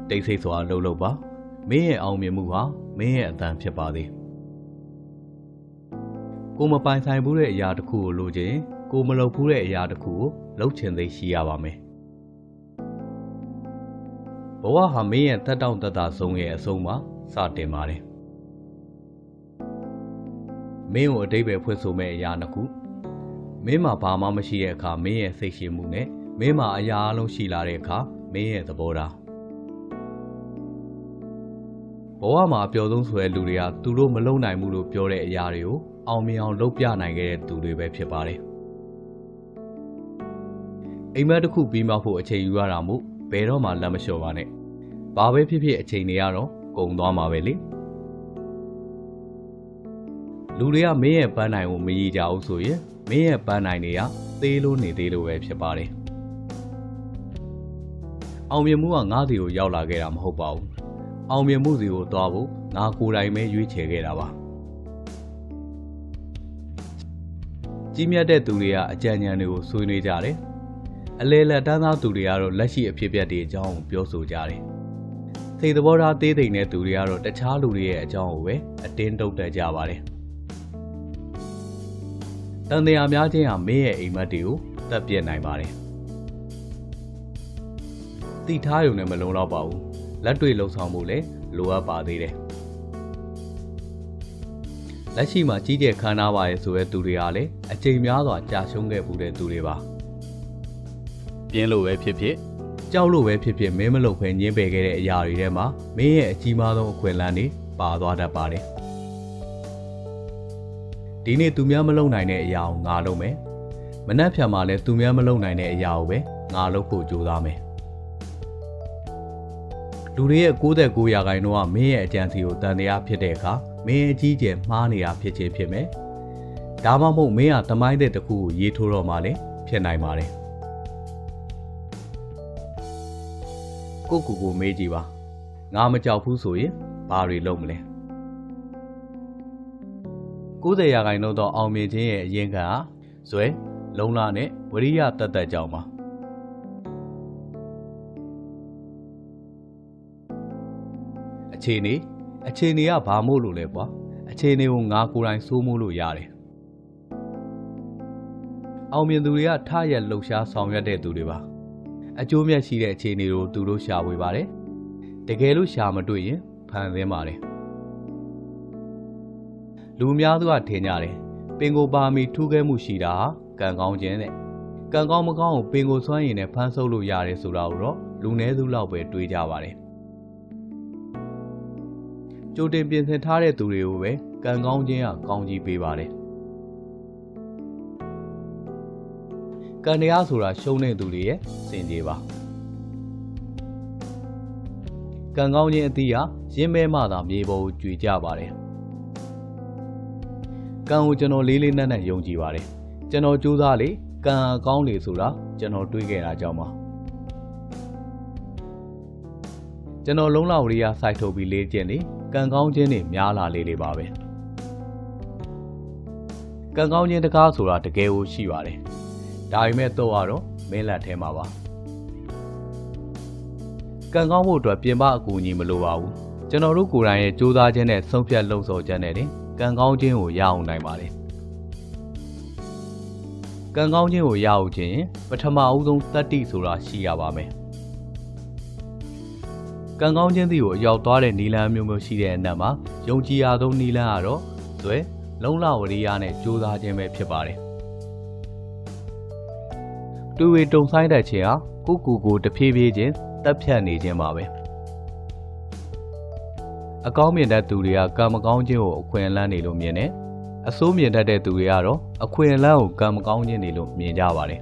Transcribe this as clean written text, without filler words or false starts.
တိတ်ဆိတ်စွာလှုပ်လှုပ်ပါမင်းရဲ့အောင်မြင်မှုဟာမင်းရဲ့အတန်ဖြစ်ပါသည်ကိုမပိုင်ဆိုင်ဘူးတဲ့အရာတစ်ခုကိုလိုချင်ကိုမလုပ်ဘူးတဲ့အရာတစ်ခုကိုလုပ်ချင်သိရှိရပါမယ်ဘဝဟာမင်းရဲ့တက်တောင့်တက်တာဆုံးရဲ့အဆုံးမှာစတင်ပါတယ်မင်းကိုအတိတ်ပဲဖွင့်ဆိုမဲ့အရာတစ်ခုမင်းမှာဘာမှမရှိတဲ့အခါမင်းရဲ့စိတ်ရှိမှုနဲ့မင်းမှာအရာအလုံးရှိလာတဲ့အခါမင်းရဲ့သဘောထားဘဝမှာအပျော်ဆုံးဆိုတဲ့လူတွေကသူတို့မလုံနိုင်ဘူးလို့ပြောတဲ့အရာတွေကိုအောင်မြင်အောင်လုပ်ပြနိုင်ခဲ့တဲ့သူတွေပဲဖြစ်ပါတယ်အိမ်မက်တစ်ခုပြီးမှဖို့အချိန်ယူရတာမို့ဘယ်တော့မှလက်မလျှော့ပါနဲ့ဘာပဲဖြစ်ဖြစ်အချိန်တွေကတော့ကုန်သွားမှာပဲလေလူတွေကမင်းရဲ့ပန်းနိုင်ကိုမရည်ကြဘူးဆိုရင်မင်းရဲ့ပန်းနိုင်တွေကသေးလို့နေသေးလို့ပဲဖြစ်ပါတယ်အောင်မြင်မှုကငါးစီကိုရောက်လာခဲ့တာမဟုတ်ပါဘူးအောင်မြင်မှုစီကိုသွားဖို့ငါကိုယ်တိုင်ပဲရွေးချယ်ခဲ့တာပါကြီးမြတ်တဲ့သူတွေကအကြံဉာဏ်တွေကိုဆွေးနွေးကြတယ်အလဲလက်တန်းသားသူတွေကတော့လက်ရှိအဖြစ်အပျက်တွေအကြောင်းကိုပြောဆိုကြတယ်စိတ်သဘောထားသေးသိမ်တဲ့သူတွေကတော့တခြားလူတွေရဲ့အကြောင်းကိုပဲအတင်းတုတ်တက်ကြပါတယ်တန်တရားများခြင်းဟာမင်းရဲ့အိမ်မက်တွေကိုတက်ပြက်နိုင်ပါတယ်သိထားရုံနဲ့မလုံလောက်ပါဘူးလက်တွေ့လှုပ်ဆောင်မှုလည်းလိုအပ်ပါသေးတယ်လက်ရှိမှာကြီးကျယ်ခမ်းနားပါရဲ့ဆိုတဲ့သူတွေဟာလည်းအချိန်များစွာကြာရှုံးခဲ့မှုတဲ့သူတွေပါပြင်းလို့ပဲဖြစ်ဖြစ်ကြောက်လို့ပဲဖြစ်ဖြစ်မင်းမလုပ်ဖဲညင်းပယ်ခဲ့တဲ့အရာတွေထဲမှာမင်းရဲ့အကြီးမားဆုံးအခွင့်အလမ်းတွေပါသွားတတ်ပါတယ်ဒီနေ့သူများမလုပ်နိုင်တဲ့အရာကိုငါလုပ်မယ်မနှက်ဖြံမှာလည်းသူများမလုပ်နိုင်တဲ့အရာကိုပဲငါလုပ်ဖို့ကြိုးစားမယ်လူတွေရဲ့69%ကမင်းရဲ့အကြံစီကိုတန်တရားဖြစ်တဲ့အခါမင်းအကြီးကျယ်မှားနေတာဖြစ်ခြင်းဖြစ်မယ်ဒါမှမဟုတ်မင်းကတမိုင်းတဲ့တစ်ခုကိုရေးထိုးတော့မှလည်းဖြစ်နိုင်ပါတယ်ကိုမေးကြည့်ပါငါမကြောက်ဘူးဆိုရင်ဘာတွေလုပ်မလဲ90%တော့အောင်မြင်ခြင်းရဲ့အရင်ကဇွဲလုံလနဲ့ဝရိယတတ်ကြောင်ပါအခြေအနေကဘာမို့လို့လဲကွာအခြေအနေကိုငါကိုယ်တိုင်စိုးမိုးလို့ရတယ်အောင်မြင်သူတွေကထရက်လှုပ်ရှားဆောင်ရွက်တဲ့သူတွေပါအကျိုးမြတ်ရှိတဲ့အခြေအနေကိုသူတို့ရှာဝေပါတယ်တကယ်လို့ရှာမတွေ့ရင်ဖန်ဆင်းပါတယ်လူအများစုကထင်ကြတယ်ပင်ကိုပါမီထူးခဲမှုရှိတာကံကောင်းခြင်းနဲ့ကံကောင်းမကောင်းကိုပင်ကိုစွမ်းရည်နဲ့ဖန်ဆုပ်လို့ရတယ်ဆိုတာကိုတော့လူနည်းစုလောက်ပဲတွေးကြပါတယ်ကြိုတင်ပြင်ဆင်ထားတဲ့သူတွေကိုပဲကံကောင်းခြင်းကကောင်းကြီးပေးပါတယ်ကံတရားဆိုတာရှုံးတဲ့သူတွေရဲ့စင်ကြေးပါကံကောင်းခြင်းအသီးဟာရင်းမဲမှသာမြေပေါ်ကိုကြွေကြပါတယ်ကံကိုကျွန်တော်လေးလေးနက်နက်ယုံကြည်ပါတယ်ကျွန်တော်ကြိုးစားလေကံအကောင်းလေဆိုတာကျွန်တော်တွေးခဲ့တာကြောင့်ပါကျွန်တော်လုံးလဝရိယစိုက်ထုတ်ပြီးလေ့ကျင့်နေကံကောင်းခြင်းတွေများလာလေပါပဲကံကောင်းခြင်းတကားဆိုတာတကယ်ကိုရှိပါတယ်ဒါပေမဲ့တော့ကတော့မင်းလက်ထဲမှာပါကံကောင်းဖို့အတွက်ပြင်ပအကူအညီမလိုပါဘူးကျွန်တော်တို့ကိုယ်တိုင်ရဲ့ကြိုးစားခြင်းနဲ့ဆုံးဖြတ်လှုံ့ဆော်ခြင်းနဲ့တင်ကံကောင်းခြင်းကိုရအောင်နိုင်ပါတယ်ကံကောင်းခြင်းကိုရအောင်ခြင်းပထမအဦးဆုံးတတ္တိဆိုတာရှိရပါမယ်ကံကောင်းခြင်းတွေကိုအရောက်သွားတဲ့နီလန်းမျိုးရှိတဲ့အနက်မှာယုံကြည်ရဆုံးနီလန်းကတော့ဇွဲလုံလဝရိယနဲ့ကြိုးစားခြင်းပဲဖြစ်ပါတယ်တူဝေတုံဆိုင်တဲ့ခြင်းဟာကိုတဖြည်းဖြည်းချင်းတက်ဖြတ်နေခြင်းပါပဲအကောင်းမြင်တဲ့သူတွေကကံမကောင်းခြင်းကိုအခွင့်အလမ်းနေလို့မြင်တယ်အဆိုးမြင်တတ်တဲ့သူတွေကတော့အခွင့်အလမ်းကိုကံမကောင်းခြင်းနေလို့မြင်ကြပါတယ်